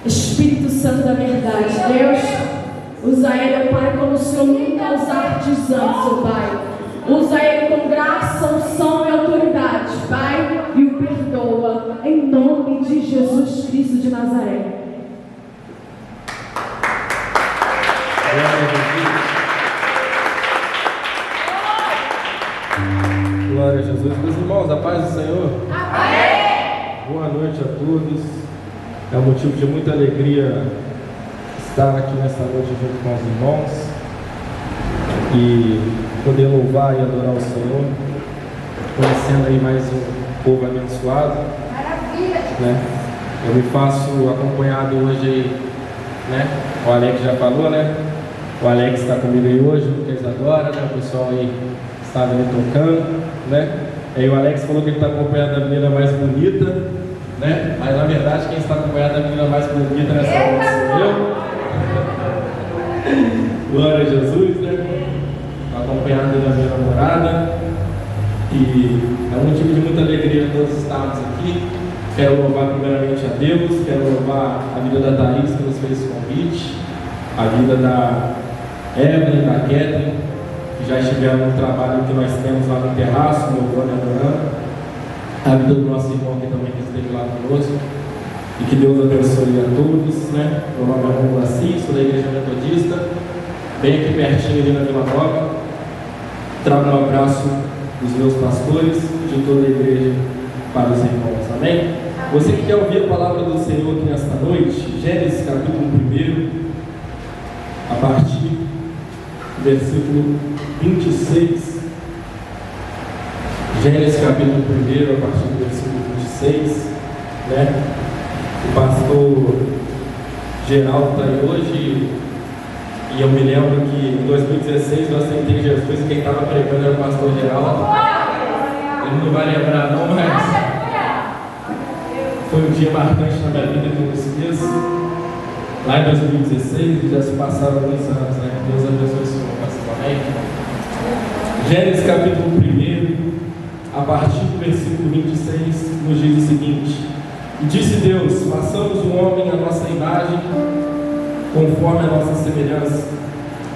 Espírito Santo da verdade, Deus, usa ele, ó Pai, como o Senhor nunca os artesãos, ó Pai. Usa ele com graça, unção e autoridade, Pai, e o perdoa, em nome de Jesus Cristo de Nazaré. Glória a Jesus. Meus irmãos, a paz do Senhor. Amém. Boa noite a todos. É um motivo de muita alegria estar aqui nesta noite junto com os irmãos e poder louvar e adorar o Senhor, conhecendo aí mais um povo abençoado. Maravilha. Né? Eu me faço acompanhado hoje, né? O Alex já falou, né? O Alex está comigo aí hoje, o Lucas adora, né? O pessoal aí estava ali tocando, né? Aí o Alex falou que ele está acompanhado da menina mais bonita, né? Mas na verdade quem está acompanhado da menina mais bonita nessa noite sou eu. Glória a Jesus, né? Acompanhado da minha namorada. E é um motivo de muita alegria nós estarmos aqui. Quero louvar primeiramente a Deus, quero louvar a vida da Thaís que nos fez esse convite, a vida da Evelyn, da Catherine, que já estiveram no trabalho que nós temos lá no terraço, louvando e adorando, a vida do nosso irmão que também esteve lá conosco, e que Deus abençoe a todos, né? Meu nome é Romulo Assis, sou da Igreja Metodista, bem aqui pertinho ali na Vila Nova. Trago um abraço dos meus pastores e de toda a igreja para os irmãos, amém? Você que quer ouvir a palavra do Senhor aqui nesta noite, Gênesis capítulo 1, a partir do versículo 26. Gênesis capítulo 1, a partir do versículo 26, né? O pastor Geraldo está aí hoje e eu me lembro que em 2016 eu aceitei Jesus e quem estava pregando era o pastor Geraldo. Ele não vai lembrar não, mas foi um dia marcante na minha vida que eu não esqueço. Lá em 2016 já se passaram alguns anos, né? Deus abençoe o Senhor, pastor, amém? Gênesis capítulo 1, a partir do versículo 26, nos diz o seguinte: E disse Deus, façamos o homem à nossa imagem, conforme a nossa semelhança,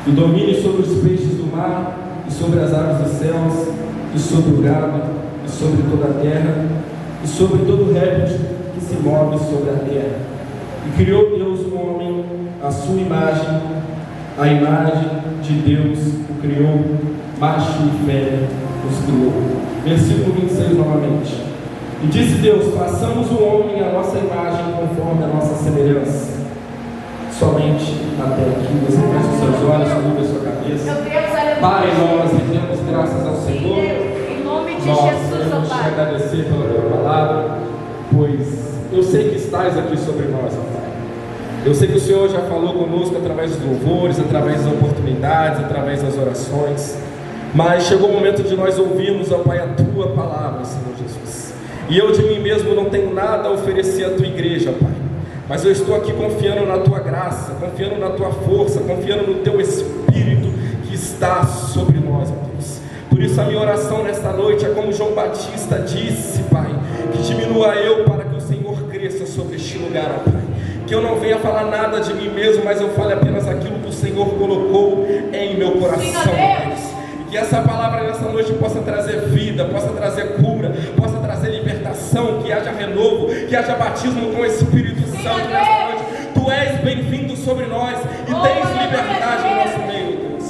e domine sobre os peixes do mar, e sobre as aves dos céus, e sobre o gado, e sobre toda a terra, e sobre todo réptil que se move sobre a terra. E criou Deus o homem à sua imagem, a imagem de Deus o criou, macho e fêmea os criou. Versículo 26 novamente. E disse Deus, façamos o homem à nossa imagem, conforme a nossa semelhança. Somente até aqui, você fecha os seus olhos, curva a sua cabeça. Pai, nós rendemos graças ao Senhor. Em nome de Nós Jesus, queremos ó te Pai. agradecer pela tua palavra, pois eu sei que estás aqui sobre nós, ó Pai. Eu sei que o Senhor já falou conosco através dos louvores, através das oportunidades, através das orações, mas chegou o momento de nós ouvirmos, ó Pai, a tua palavra, Senhor Jesus. E eu de mim mesmo não tenho nada a oferecer à tua igreja, Pai, mas eu estou aqui confiando na tua graça, confiando na tua força, confiando no teu Espírito que está sobre nós, ó Deus. Por isso a minha oração nesta noite é como João Batista disse, Pai, que diminua eu para que o Senhor cresça sobre este lugar, ó Pai. Que eu não venha falar nada de mim mesmo, mas eu fale apenas aquilo que o Senhor colocou em meu coração, Deus. E que essa palavra nessa noite possa trazer vida, possa trazer cura, possa trazer libertação, que haja renovo, que haja batismo com o Espírito Santo nessa noite. Tu és bem-vindo sobre nós e tens liberdade no nosso meio, Deus.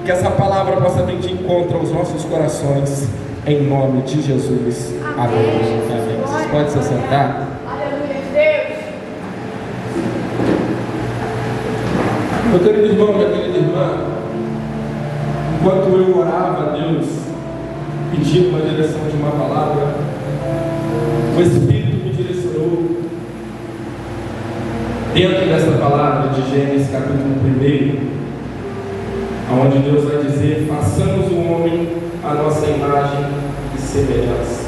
Que essa palavra possa vir de encontro aos nossos corações, em nome de Jesus. Amém. Amém. Vocês podem se sentar. Meu querido irmão, minha querida irmã, enquanto eu orava a Deus, pedindo uma direção de uma palavra, o Espírito me direcionou dentro dessa palavra de Gênesis capítulo 1, onde Deus vai dizer, façamos o homem à nossa imagem e semelhança.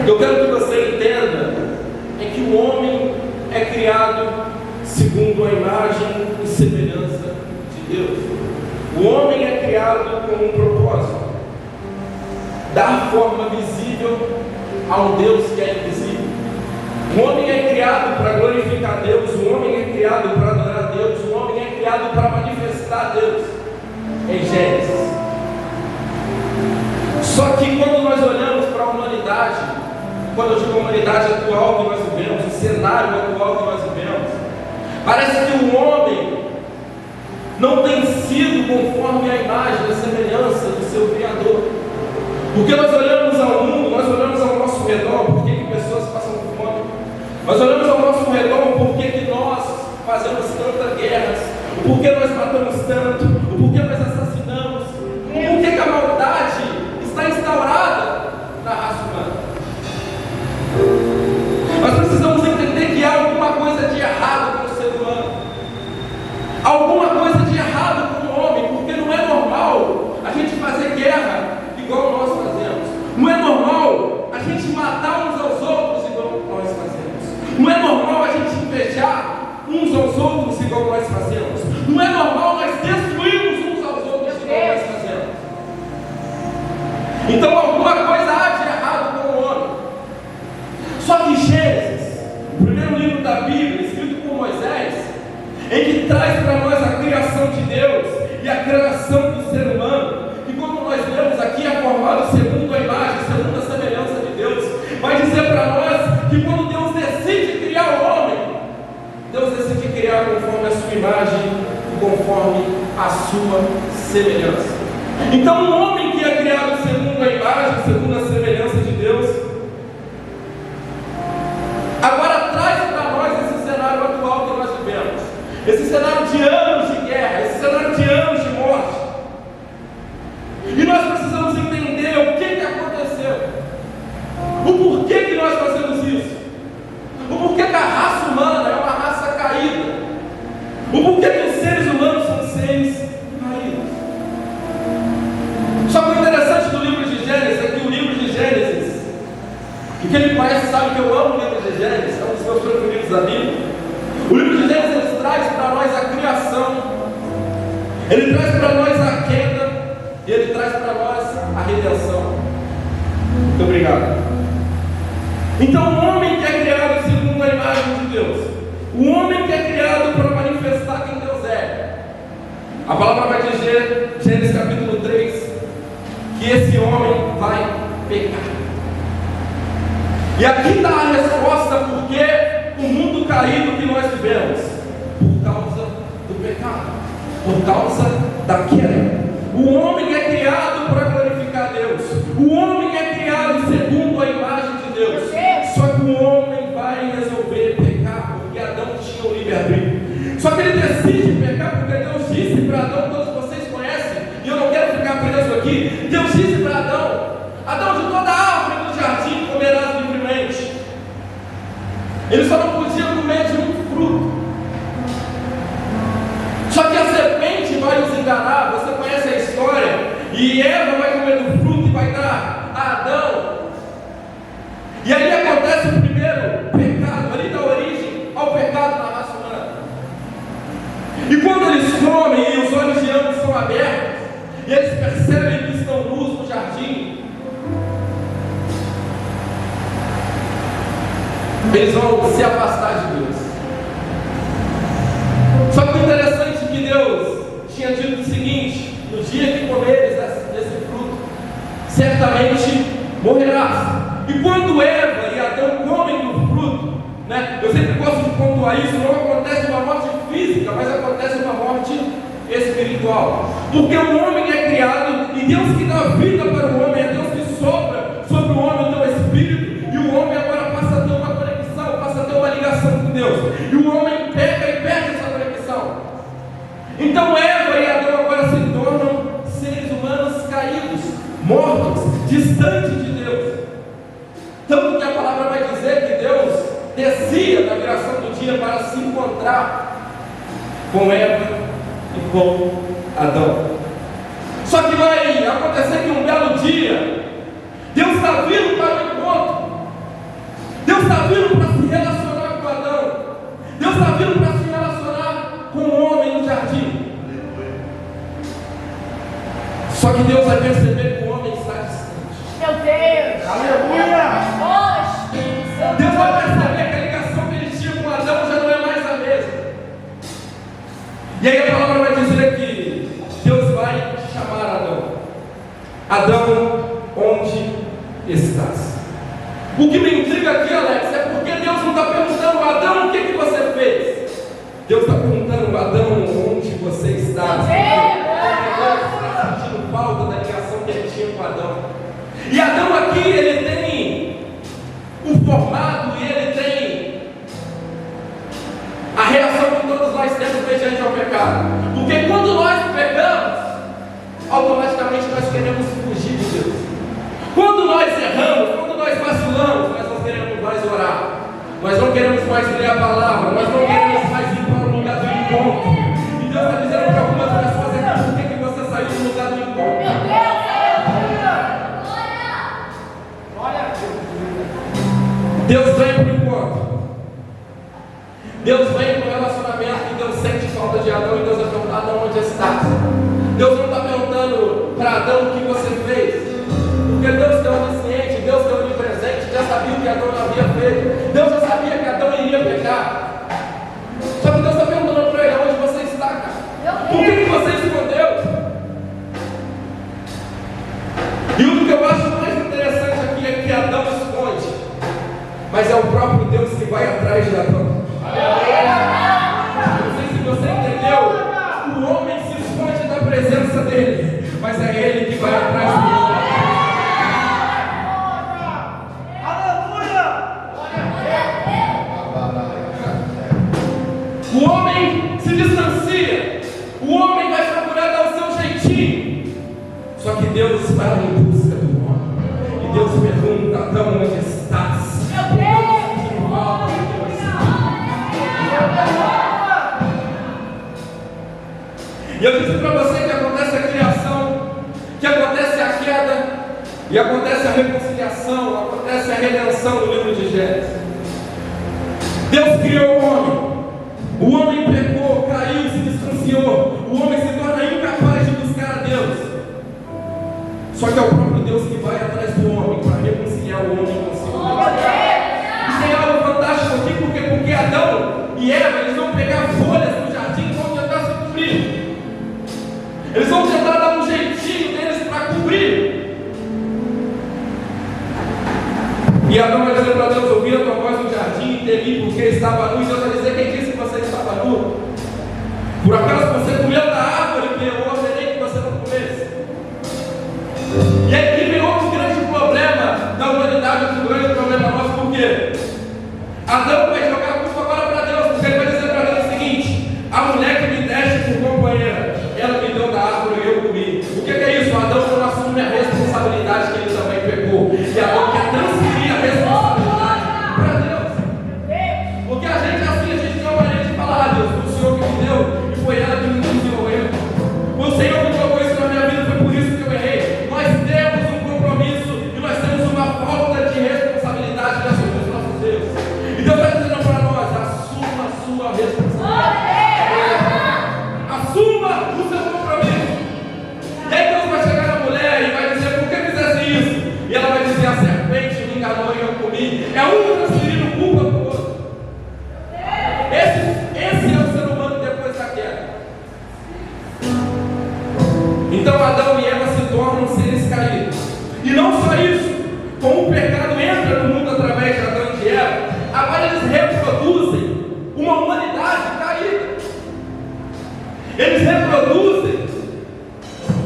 Eu quero que você entenda é que o homem é criado segundo a imagem e semelhança de Deus. O homem é criado com um propósito: dar forma visível ao Deus que é invisível. O homem é criado para glorificar Deus, o homem é criado para adorar a Deus, o homem é criado para manifestar a Deus, em Gênesis. Só que quando nós olhamos para a humanidade, quando eu digo a humanidade atual que nós vivemos, o cenário atual que nós vivemos, parece que o homem não tem sido conforme a imagem, a semelhança do seu Criador. Porque nós olhamos ao mundo, nós olhamos ao nosso redor, por que pessoas passam fome? Nós olhamos ao nosso redor, por que nós fazemos tantas guerras? Por que nós matamos tanto? Por que nós assassinamos? Por que a maldade está instaurada na raça humana? Nós precisamos entender que há alguma coisa de errado com o ser humano, alguma coisa de errado com o homem, porque não é normal a gente fazer guerra igual nós fazemos, não é normal a gente matar uns aos outros igual nós fazemos, não é normal a gente invejar uns aos outros igual nós fazemos, não é normal nós destruirmos uns aos outros igual nós fazemos. Então alguma coisa há de errado com o homem. Só que Gênesis, o primeiro livro da Bíblia, escrito por Moisés, em que traz para nós a criação de Deus e a criação do ser humano, que quando nós lemos aqui é formado segundo a imagem, segundo a semelhança de Deus, vai dizer para nós que quando Deus decide criar o homem, Deus decide criar conforme a sua imagem e conforme a sua semelhança. Então o homem que é criado segundo a imagem, segundo a semelhança de Deus, agora traz para nós esse cenário atual que nós vivemos, esse cenário de anos de guerra, esse cenário de anos de morte. E nós precisamos entender o que aconteceu, o porquê que nós fazemos isso, o porquê que a raça humana é uma raça caída, o porquê que os seres humanos são seres caídos. Só que o interessante do livro de Gênesis é que o livro de Gênesis, e quem me conhece sabe que eu amo o livro de Gênesis, é um dos meus preferidos da Bíblia. O livro de Gênesis traz para nós a criação, ele traz para nós a queda, e ele traz para nós a redenção. Muito obrigado. Então o homem que é criado segundo a imagem de Deus, o homem que é criado para manifestar quem Deus é, a palavra vai dizer, Gênesis capítulo 3, que esse homem vai pecar. E aqui está a resposta porque o mundo caído que nós vivemos, por causa do pecado, por causa da queda. O homem é criado para glorificar Deus, o homem é criado segundo a imagem de Deus, só que o homem vai resolver pecar, porque Adão tinha o livre-arbítrio. Só que ele decide pecar porque Deus disse para Adão, todos vocês conhecem, e eu não quero ficar preso aqui, Deus disse para Adão, Adão, de toda a árvore do jardim comerás livremente. Ele só não podia comer de um fruto. Só que a serpente vai nos enganar, você conhece a história, e Eva vai comer do fruto e vai dar a Adão. E ali acontece o primeiro pecado, ali dá origem ao pecado na raça humana. E quando eles comem e os olhos de ambos são abertos, e eles percebem que estão nus no jardim, eles vão se afastar de Deus. Só que o interessante é que Deus tinha dito o seguinte: no dia que comeres desse fruto, certamente morrerás. E quando Eva e Adão comem do fruto, né, eu sempre gosto de pontuar isso, não acontece uma morte física, mas acontece uma morte espiritual. Porque o homem é criado, e Deus que dá vida para o homem, é Deus que sopra sobre o homem o teu espírito, e o homem agora passa a ter uma conexão, passa a ter uma ligação com Deus, e o homem peca e perde essa conexão. Então Eva e Adão agora se tornam seres humanos caídos, mortos, distantes de Deus. Tanto que a palavra vai dizer que Deus descia da viração do dia para se encontrar com Eva e com Adão. Só que vai acontecer que um belo dia, Deus está vindo para o encontro, Deus está vindo para se relacionar com Adão, Deus está vindo para se relacionar com o homem no jardim. Só que Deus vai perceber que o homem está distante. Meu Deus! Aleluia! Oh, Espírito Santo! Deus vai perceber que a ligação que ele tinha com Adão Adão, onde estás? O que me intriga aqui, Alex, é porque Deus não está perguntando, Adão, o que você fez? Deus está perguntando, Adão, onde você está? Deus está sentindo falta da ligação que ele tinha com Adão. E Adão aqui, ele tem o formato e ele tem a reação que todos nós temos mediante ao pecado. Porque quando nós pecamos, automaticamente nós queremos fugir de Deus. Quando nós erramos, quando nós vacilamos, nós não queremos mais orar, nós não queremos mais ler a palavra, nós não queremos mais ir para o lugar do encontro. E Deus está dizendo para algumas pessoas aqui, por que você saiu do lugar do encontro? Deus vem para o encontro. Deus vem para o relacionamento e Deus sente falta de Adão e Deus vai perguntar, Adão, onde estás? Deus não está perguntando para Adão o que você fez, porque Deus é onisciente, Deus é onipresente, já sabia o que Adão havia feito, Deus já sabia que Adão iria pecar. Só que Deus está perguntando para ele, onde você está, cara? Por que você escondeu? E o que eu acho mais interessante aqui é que Adão esconde, mas é o próprio Deus que vai atrás de Adão. Não sei se você entendeu. O homem se esconde da presença dele, mas é ele que vai atrás do homem. O homem se distancia, o homem vai procurar dar o seu jeitinho. Só que Deus vai em busca do homem. E Deus pergunta, Adão, onde estás? E eu disse para você que acontece a criação, que acontece a queda, e acontece a reconciliação, acontece a redenção no livro de Gênesis. Deus criou o homem pecou, caiu, se distanciou, o homem se torna incapaz de buscar a Deus. Só que é o próprio Deus que vai atrás do homem para reconciliar o homem consigo mesmo. E tem algo fantástico aqui, porque Adão e Eva, eles vão pegar folhas no jardim e vão tentar se cobrir. Eles vão tentar dar um jeitinho deles para cobrir. E Adão vai dizer para Deus, ouvi a tua voz no jardim e temi porque estava nu. E Deus vai dizer, quem disse que você estava nu? Por acaso você comeu da árvore que eu ordenei que você não comesse? E aí que vem outro grande problema da humanidade, outro grande problema nosso, por quê? Adão vai jogar a culpa agora para Deus, porque ele vai dizer para Deus o seguinte, a mulher que me deste por companheira, ela me deu da árvore e eu comi. O que é isso? Adão não assume a responsabilidade que ele também pecou. E Adão quer transferir a responsabilidade para Deus. Porque a gente assim, a gente tem uma maneira de falar, Deus, foi o Senhor que me deu e foi ela que me induziu ao erro. O Senhor me colocou isso na minha vida, foi por isso que eu errei. Nós temos um compromisso e nós temos uma falta de responsabilidade sobre os nossos erros. E Deus está dizendo para nós, assuma a sua responsabilidade. Assuma o seu compromisso. E aí Deus vai chegar na mulher e vai dizer, por que fizesse isso? E ela vai dizer, a serpente me enganou e eu comi. É um transferindo culpa para o outro. Esse é o ser humano depois da queda. Então Adão e Eva se tornam seres caídos. E não só isso, como o pecado entra no mundo através de Adão e de Eva, agora eles reproduzem uma humanidade caída. Eles reproduzem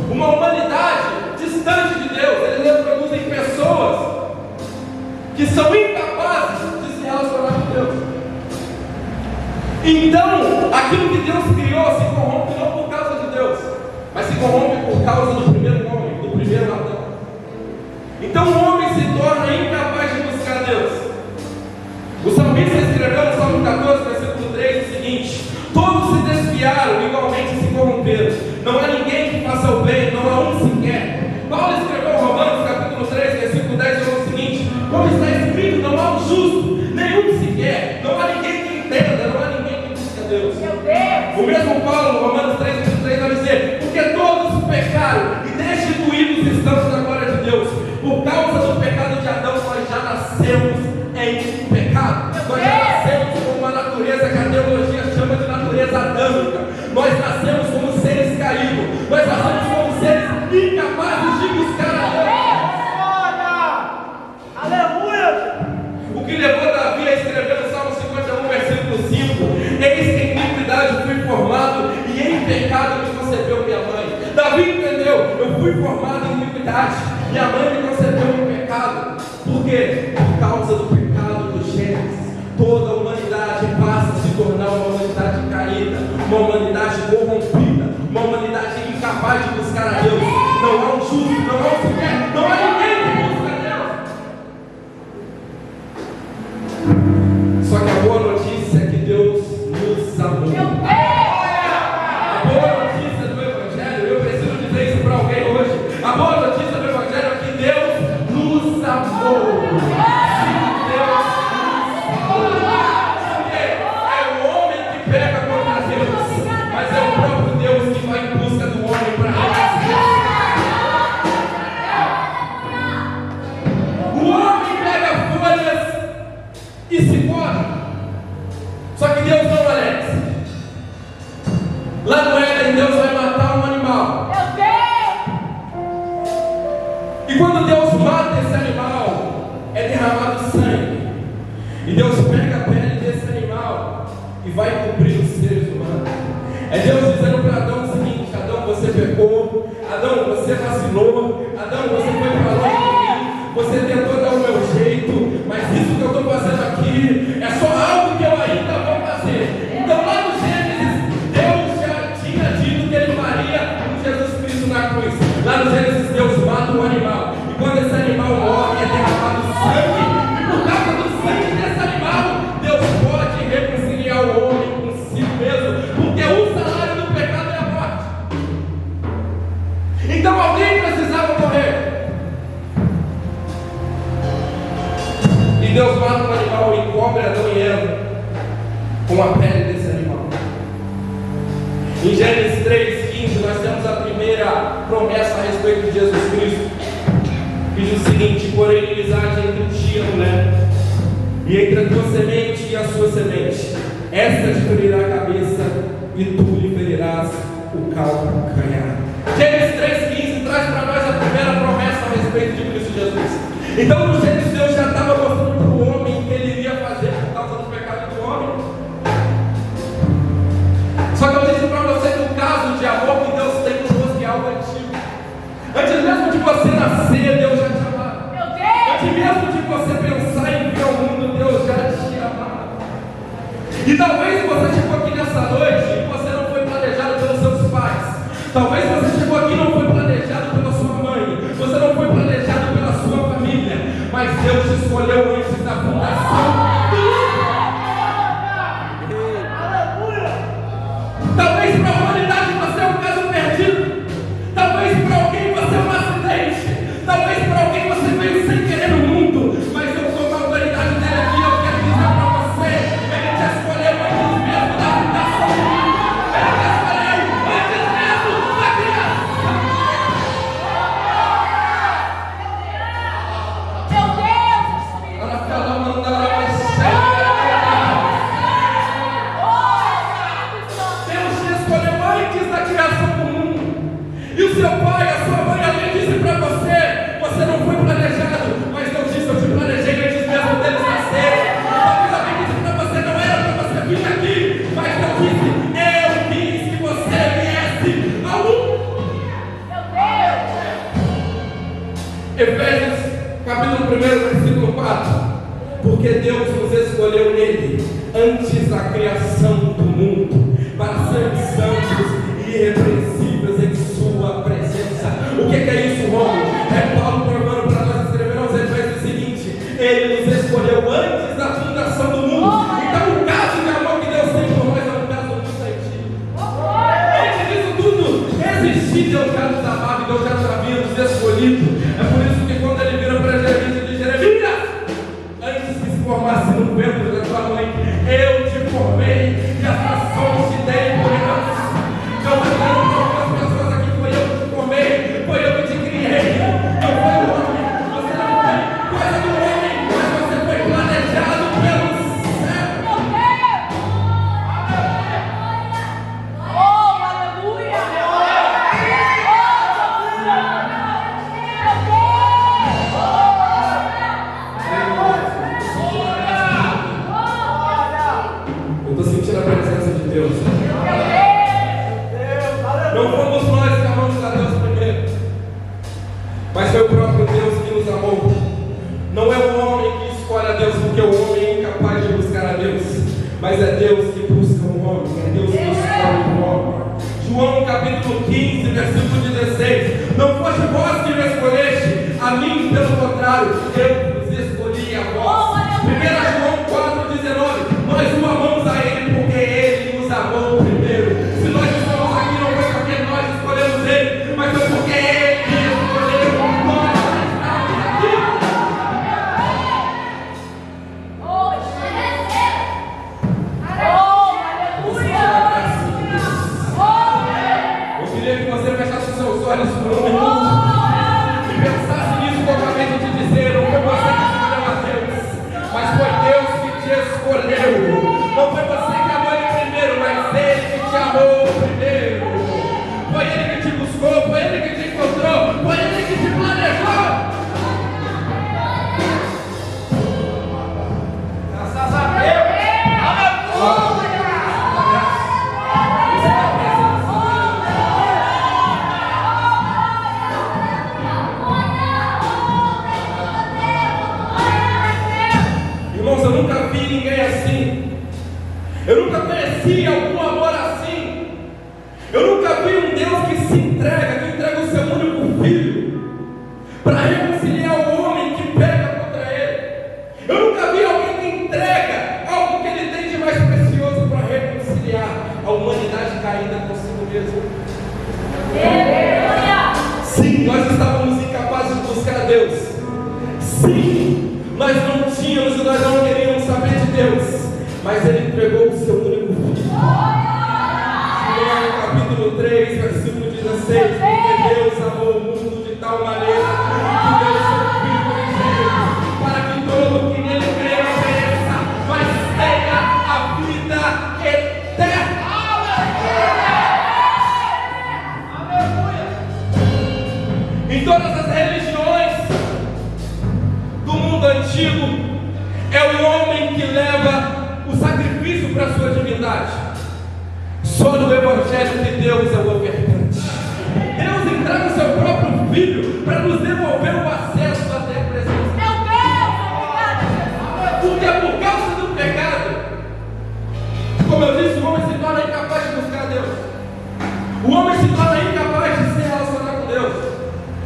uma humanidade distante de Deus. Eles reproduzem pessoas que são incapazes de se relacionar com Deus. Então, aquilo que Deus criou se corrompe não por causa de Deus, mas se corrompe por causa do primeiro homem, do primeiro Adão. Então o homem se torna incapaz de buscar Deus. O salmista escreveu no Salmo 14, versículo 3, o seguinte: todos se desviaram, igualmente se corromperam. Não há ninguém que faça o bem, não há um sequer. Paulo escreveu em Romanos, capítulo 3, versículo 10, falou o seguinte: como está escrito, não há um justo, nenhum sequer. Não há ninguém que entenda, não há ninguém que busque a Deus. O mesmo Paulo, Romanos 3, versículo 3, vai dizer: porque todos pecaram e destituídos estão da fui formado em iniquidade, minha mãe me concebeu em pecado. Por quê? Por causa do pecado do Gênesis, toda a humanidade passa a se tornar uma humanidade caída, uma humanidade corrompida, uma humanidade incapaz de buscar a Deus. Não há um justo, não há um fiel, não há ninguém que busca a Deus. Só que a boa notícia é que Deus nos amou. A boa notícia do Evangelho, eu preciso dizer isso para alguém hoje. A boa notícia do Evangelho é que Deus nos amou. E se pode. Só que Deus não merece. Lá no Éden, Deus vai matar um animal. E quando Deus mata esse animal, é derramado sangue. E Deus pega a pele desse animal e vai cobrir os seres humanos. É Deus dizendo para Adão o seguinte: Adão, você pecou. Adão, você vacilou. Adão, você foi para longe de mim. Você tentou dar o meu jeito. Mas isso que eu estou fazendo aqui é só algo que eu ainda vou fazer. Então lá no Gênesis, Deus já tinha dito que Ele faria com Jesus Cristo na cruz. Lá no Gênesis, Deus mata um animal. E quando esse animal morre, é derramado sangue. E por causa do sangue desse animal, Deus pode reconciliar o homem consigo mesmo. Porque o salário do pecado é a morte. Então alguém precisava morrer. E Deus mata um animal e cobre Adão e Eva com a pele desse animal. Em Gênesis 3:15 nós temos a primeira promessa a respeito de Jesus Cristo. Diz o seguinte: porém inimizade entre ti e a mulher, e entre a tua semente e a sua semente, esta te ferirá a cabeça e tu lhe ferirás o calcanhar. Gênesis 3:15 traz para nós a primeira promessa a respeito de Cristo Jesus. Então no Gênesis Deus já estava mostrando para o homem o que ele iria fazer por causa do pecado do homem. Só que eu disse para você que o caso de amor que Deus tem conosco é algo antigo. Antes mesmo de você nascer, Deus já te amava. Antes mesmo de você pensar em vir ao mundo, Deus já te amava. E talvez você chegou aqui nessa noite e você não foi planejado pelos seus pais. Talvez você chegou aqui e não foi planejado pela sua mãe. Você não foi planejado pela sua família. Mas Deus te escolheu antes da fundação. Talvez para a humanidade você é um caso perdido. Talvez para alguém você é um acidente. Talvez para alguém você veio sem querer no mundo. Mas eu estou com a autoridade dele aqui. Eu quero dizer para você: Ele te escolheu antes mesmo da fundação do mundo. Ele te escolheu antes mesmo da criança. Deus te escolheu antes da criação do mundo. E o seu pai, a sua mãe, alguém disse para você: você não foi planejado. Mas Deus disse: eu te planejei antes mesmo deles nascerem. Talvez alguém disse para você: não era para você vir aqui. Mas Deus disse: eu quis que você viesse ao mundo. Efésios capítulo 1, versículo 4. Porque Deus nos escolheu nele antes da criação do mundo para sermos santos e irrepreensíveis em sua presença. O que é isso, Romulo? É Paulo provando para nós escrever aos Efésios o seguinte: Ele nos escolheu antes da fundação do mundo. Então o caso de amor que Deus tem por nós é um caso muito antigo. Antes disso tudo existir, Deus já nos amava e Deus já nos havia nos escolhido. É por isso que quando Ele vira para Jeremias, ele diz: Jeremias, antes que se formasse no ventre da tua mãe, eu te formei mas é Deus que busca o homem, é Deus que escolhe o homem. João capítulo 15, versículo 16: não foste vós que me escolheste, a mim pelo contrário, eu vos escolhi a vós. 1 João 4,19: nós o amamos a Ele porque Ele nos amou primeiro. Se nós estamos aqui não foi porque nós escolhemos Ele, mas foi porque Ele escolheu nós estamos aqui. Eu queria que você fechasse os seus olhos por um minuto e pensasse nisso que eu acabei de te dizer. Não foi você que escolheu a Deus, mas foi Deus que te escolheu. Não foi você que amou Ele primeiro, mas Ele que te amou primeiro. Foi Ele que te buscou, foi Ele que te encontrou, foi Ele que te planejou. Graças a Deus. Irmãos, eu nunca vi ninguém assim. Eu nunca conheci algum amor assim. Eu nunca vi um Deus que se entrega, que entrega o seu único filho para reconciliar o homem que peca contra ele. Eu nunca vi alguém que entrega algo que ele tem de mais precioso para reconciliar a humanidade caída consigo mesmo. Sim, nós estávamos incapazes de buscar a Deus. Sim, nós não tínhamos e nós não queríamos saber de Deus, mas Ele entregou o seu único filho. João capítulo 3, versículo 16: porque Deus amou o mundo de tal maneira que deu o seu Filho unigênito, para que todo que nele crê não pereça, mas tenha a vida eterna. Em todas as religiões do mundo antigo, é o homem que leva o sacrifício para a sua divindade. Só no Evangelho que Deus é o ofertante. Deus entrega o seu próprio Filho para nos devolver o acesso até a presença. Meu Deus, Porque é por causa do pecado, como eu disse, o homem se torna incapaz de buscar Deus. O homem se torna incapaz de se relacionar com Deus.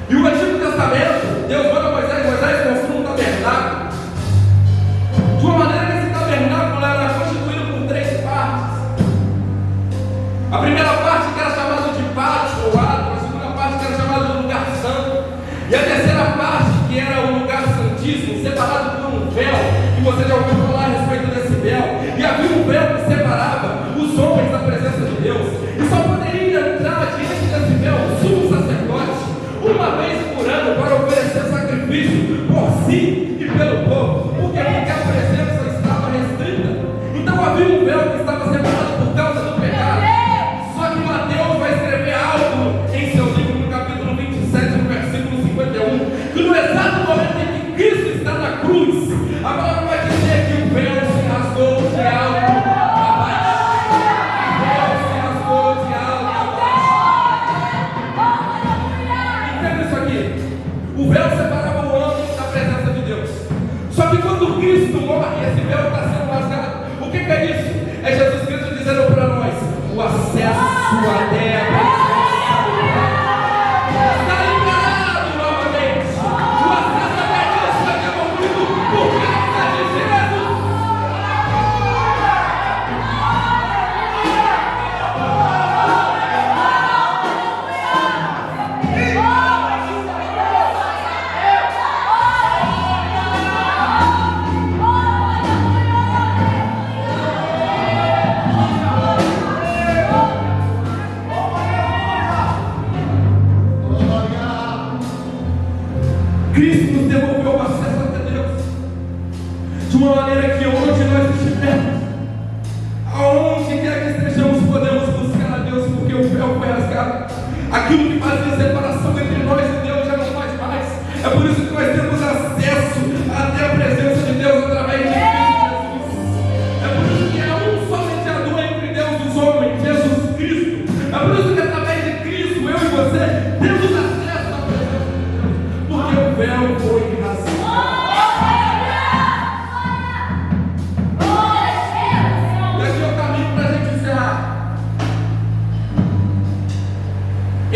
E o Antigo Testamento, Deus manda Moisés construir um tabernáculo, de uma maneira que esse tabernáculo era constituído por 3 partes. A primeira parte que era chamada de pátio ou ato, a segunda parte que era chamada de lugar santo, e a terceira parte que era o lugar santíssimo, separado por um véu, que você já ouviu falar a respeito desse véu. E havia um véu que separava os homens da presença de Deus, e só poderia entrar diante desse véu o sumo sacerdote uma vez por ano para oferecer sacrifício por si e pelo povo. Por quê? Porque a presença estava restrita. Então havia um véu que estava separado por causa do pecado. Só que Mateus vai escrever algo em seu livro, no capítulo 27, no versículo 51, que no exato momento em que Cristo está na cruz, a palavra vai dizer que o véu se rasgou de alto a baixo. O véu se rasgou de alto a baixo. Entenda isso aqui. O véu separava o homem da presença de Deus. Só que quando Cristo morre, esse véu está sendo rasgado. O que é isso? É Jesus Cristo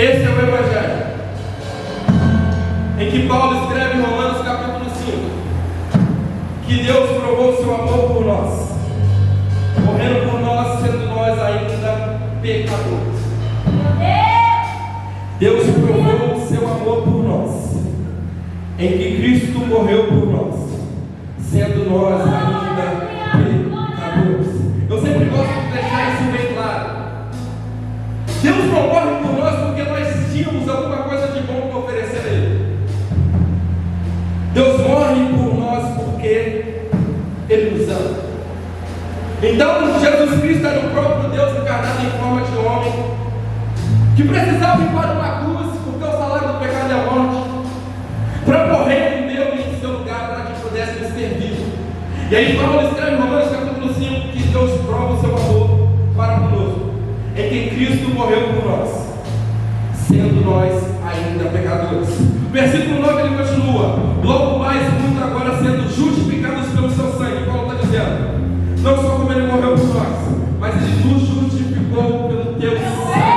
Esse é o Evangelho, em que Paulo escreve em Romanos capítulo 5, que Deus provou o seu amor por nós, morrendo por nós, sendo nós ainda pecadores. Deus provou o seu amor por nós, em que Cristo morreu por nós, sendo nós ainda pecadores. Eu sempre gosto de deixar isso bem claro. Deus não morre por nós porque nós tínhamos alguma coisa de bom para oferecer a Ele. Deus morre por nós porque Ele nos ama. Então Jesus Cristo era o próprio Deus encarnado em forma de homem, que precisava ir para uma cruz, porque o salário do pecado é a morte, para morrer no meu e em seu lugar, para que pudéssemos ter vida. E aí Paulo escreve em Romanos capítulo 5 que Deus prova o seu amor para conosco, em que Cristo morreu por nós, sendo nós ainda pecadores. Versículo 9 ele continua: logo mais muito agora sendo justificados pelo seu sangue. Paulo está dizendo, não só como ele morreu por nós, mas ele nos justificou pelo teu sangue.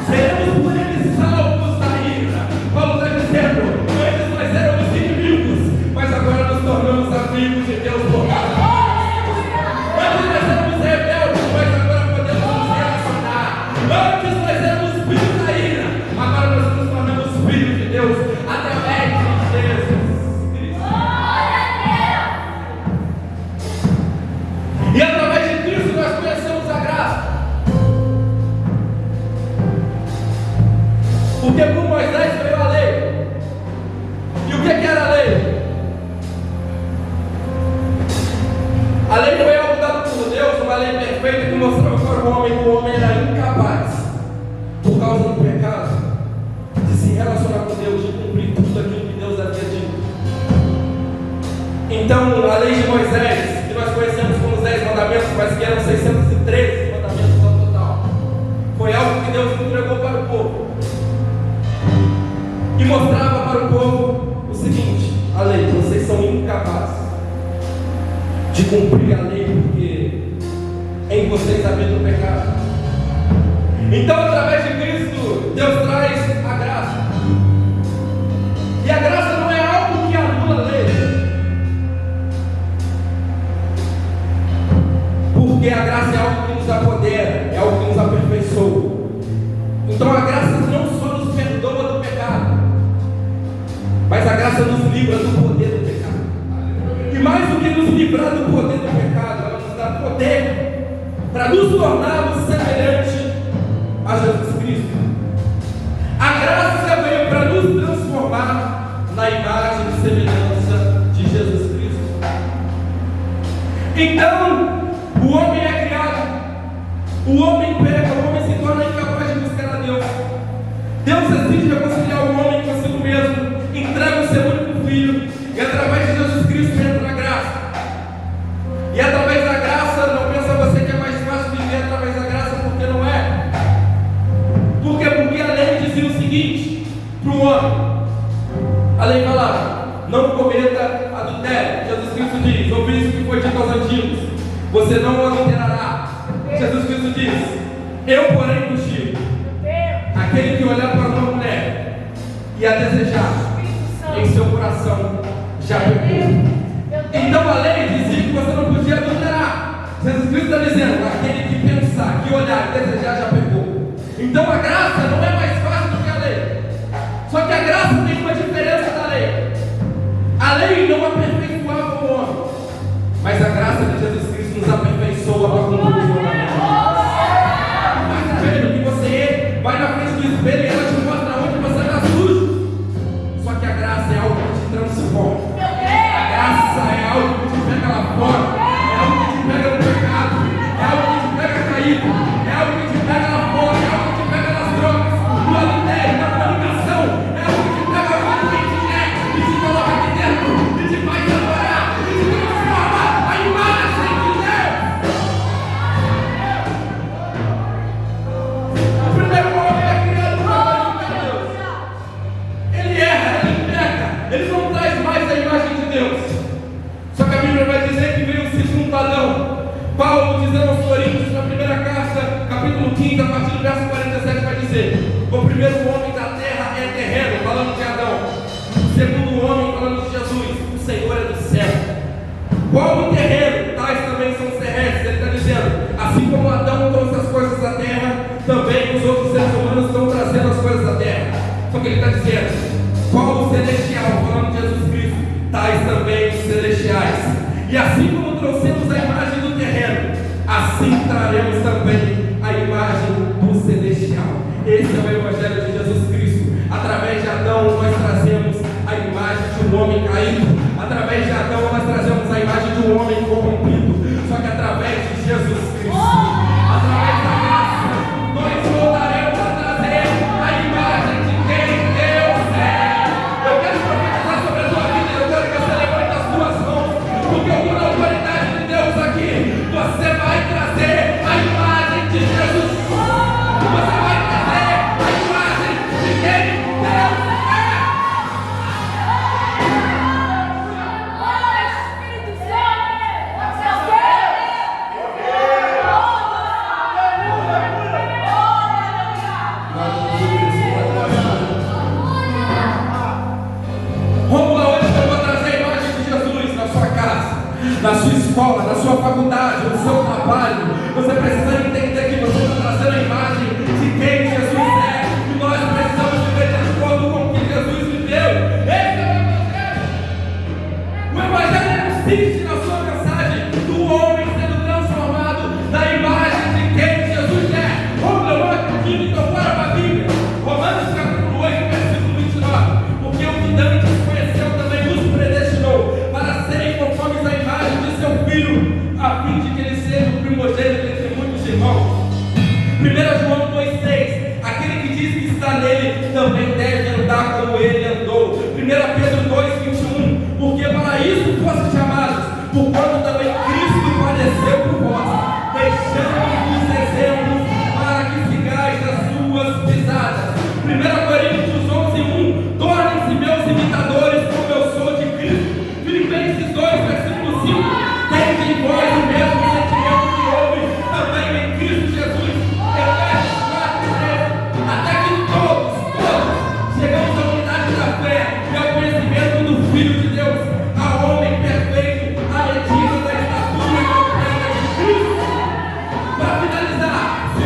Seremos por ele salvos da ira. Paulo está dizendo, antes nós éramos inimigos, mas agora nos tornamos amigos de Deus por causa. Antes nós éramos rebeldes, mas agora podemos nos relacionar. Antes nós éramos filhos da ira, agora nós nos tornamos filhos de Deus através de Jesus Cristo. E através de Cristo nós conhecemos a graça. Porque por Moisés veio a lei. E o que era a lei? A lei foi algo dado por Deus, uma lei perfeita que mostrava para o homem que o homem era incapaz, por causa do pecado, de se relacionar com Deus, de cumprir tudo aquilo que Deus havia dito. Então, a lei de Moisés, que nós conhecemos como os 10 mandamentos, mas que eram 613 mandamentos ao total, foi algo que Deus entregou para o povo. E mostrava para o povo o seguinte: a lei, vocês são incapazes de cumprir a lei, porque em vocês habita o pecado. Então, através de Cristo, Deus traz a graça. E a graça não é algo que anula a lei, porque a graça é algo que nos apodera, é algo que nos aperfeiçoa. Então a graça não só nos perdoa do pecado, mas a graça nos livra do poder do pecado. E mais do que nos livrar do poder do pecado, ela nos dá poder para nos tornarmos semelhantes a Jesus Cristo. A graça veio para nos transformar na imagem e semelhança de Jesus Cristo. Então, o homem é criado, o homem peca, o homem se torna incapaz de buscar a Deus. Deus decide reconciliar o homem consigo mesmo, entrega o seu único filho, e através de Jesus Cristo entra a graça. E através da graça, não pensa você que é mais fácil viver através da graça, porque não é. Por quê? Porque a lei dizia o seguinte para o homem: a lei falava, não cometa adultério. Jesus Cristo diz, ouvi isso que foi dito aos antigos, você não adulterará. Jesus Cristo diz, eu porém vos digo, aquele que olhar para uma mulher e a desejar em seu coração já pecou. Então a lei dizia que você não podia adulterar. Jesus Cristo está dizendo, aquele que pensar, que olhar e desejar já pecou. Então a graça não é mais fácil do que a lei. Só que a graça tem uma diferença da lei. A lei não aperfeiçoava o homem, mas a graça de Jesus Cristo nos aperfeiçoa para cumprir os mandamentos. Mas tá vendo que você vai na frente do espelho e ela te mostra onde você está sujo. Só que a graça é algo que te transforma. A graça é algo que te pega lá fora, é algo que te pega no pecado, é algo que te pega caído, é algo que te pega lá fora, é algo que te pega nas drogas, no adultério, na comunicação, é algo que te pega onde quem te é e te coloca aqui dentro e te faz adorar e te transforma a imagem de Deus. O primeiro homem é criado para glorificar Deus. Ele erra, ele peca, ele não traz mais a imagem de Deus. Só que a Bíblia vai dizer que veio o segundo Adão. Paulo dizendo aos Coríntios, na primeira carta, capítulo 15, a partir do verso 47, vai dizer: O primeiro homem da terra é terreno, falando de Adão. O segundo homem, falando de Jesus, o Senhor é do céu. Qual o terreno? Tais também são os terrestres. Ele está dizendo, assim como Adão trouxe as coisas da terra, também os outros seres humanos estão trazendo as coisas da terra. Só que ele está dizendo, qual o celestial? Falando de Jesus Cristo, tais também os celestiais. E assim como trouxemos a imagem do terreno, assim traremos também a imagem do celestial. Esse é o Evangelho de Jesus Cristo. Através de Adão nós trazemos a imagem de um homem caído. Através de Adão nós trazemos a imagem de um homem corrompido. Só que através de Jesus Cristo, através da graça, nós voltaremos a trazer a imagem de quem Deus é. Eu quero profetizar sobre a tua vida. Eu quero que você levante as tuas mãos, porque eu estou na autoridade de Deus aqui. Você vai trazer a imagem de Jesus. Você vai trazer a imagem de quem Deus é. Na sua escola, na sua faculdade, no seu trabalho, você precisa entender que você está trazendo a imagem de quem Jesus é, e nós precisamos viver de acordo com o que Jesus viveu. Esse é o Evangelho. O Evangelho consiste na sua mensagem do homem sendo transformado na imagem de quem Jesus é. Vamos levar aqui, então bora para a Bíblia. Romanos capítulo 8, versículo 29. Porque o que antes conheceu também nos predestinou para serem conformes à imagem de seu Filho, a fim de que ele seja o primogênito entre muitos irmãos. 1 João 2,6. Aquele que diz que está nele também deve andar como ele andou. 1 Pedro 2,21. Porque para isso fossem chamados, porquanto também Cristo padeceu por vós, deixando-vos exemplos para que sigais as suas pisadas. 1 Coríntios 11,1. Tornem-se meus imitadores, como eu sou de Cristo. Filipenses 2, versículo 5. Tende em vós o mesmo sentimento que houve também em Cristo Jesus. Efésios 4,13. Até que todos chegamos à unidade da fé e ao conhecimento do Filho de Deus, a homem perfeito, à medida da estatura e completa de Cristo. Para finalizar, 2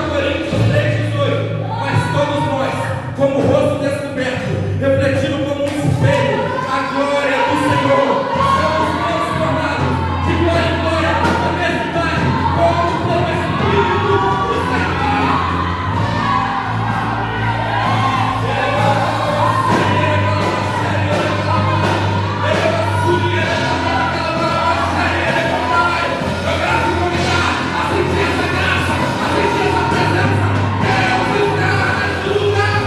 Coríntios 3,18. Mas todos nós, como o rosto descoberto, refletindo como um espelho a glória do Senhor, somos transformados de glória em glória, na mesma como pelo Espírito do Senhor. Eu quero te convidar a sentir essa graça, a sentir essa presença. Deus está nesse lugar.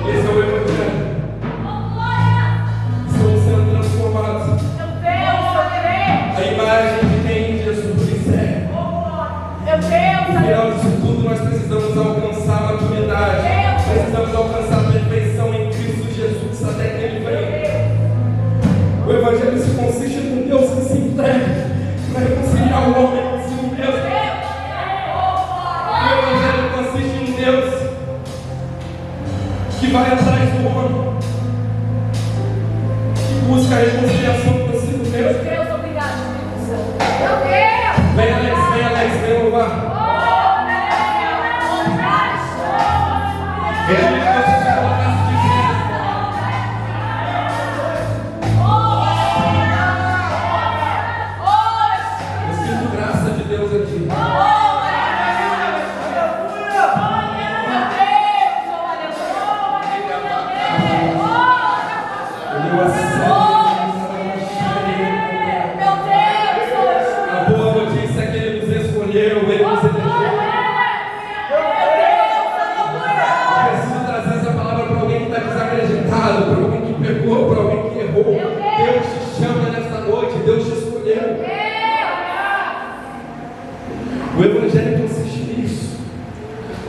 Esse é o Evangelho. Estamos sendo transformados. A imagem de quem Jesus é. No final disso tudo, nós precisamos alcançar a maturidade. Precisamos alcançar a perfeição em Cristo Jesus até que Ele venha. O Evangelho se consiste em um Deus que se entrega para reconciliar o homem consigo mesmo. O Evangelho consiste em um Deus que vai atrás do homem, que busca a reconciliação consigo mesmo. Vem Alex, vem louvar. Ele me trouxe pela graça de Cristo. Eu sinto graça de Deus aqui.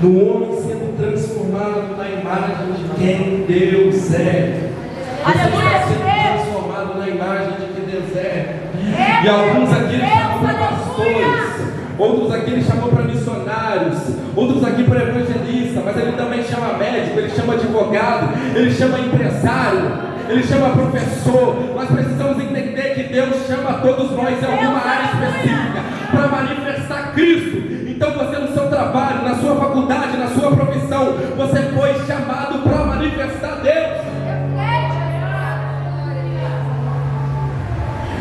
no homem sendo transformado na imagem de quem Deus é. Você está sendo transformado na imagem de quem Deus é. E alguns aqui ele chamou para pastores, outros aqui ele chamou para missionários, outros aqui para evangelista, mas ele também chama médico, ele chama advogado, ele chama empresário, ele chama professor. Nós precisamos entender que Deus chama todos nós em alguma área específica para manifestar Cristo. Então você no seu trabalho, na sua faculdade, na sua profissão, você foi chamado para manifestar Deus.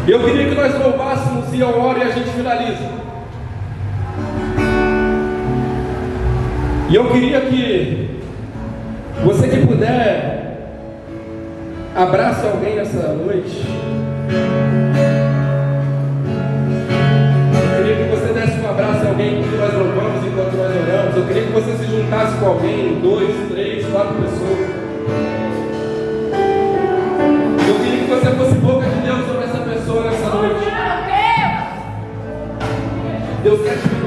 Eu queria que nós louvássemos e eu oro e a gente finaliza. E eu queria que você que puder abrace alguém nessa noite. Eu queria que você desse um abraço a alguém enquanto nós louvamos, enquanto nós oramos. Eu queria que você se juntasse com alguém, 2, 3, 4 pessoas. Eu queria que você fosse boca de Deus sobre essa pessoa nessa noite. Deus quer te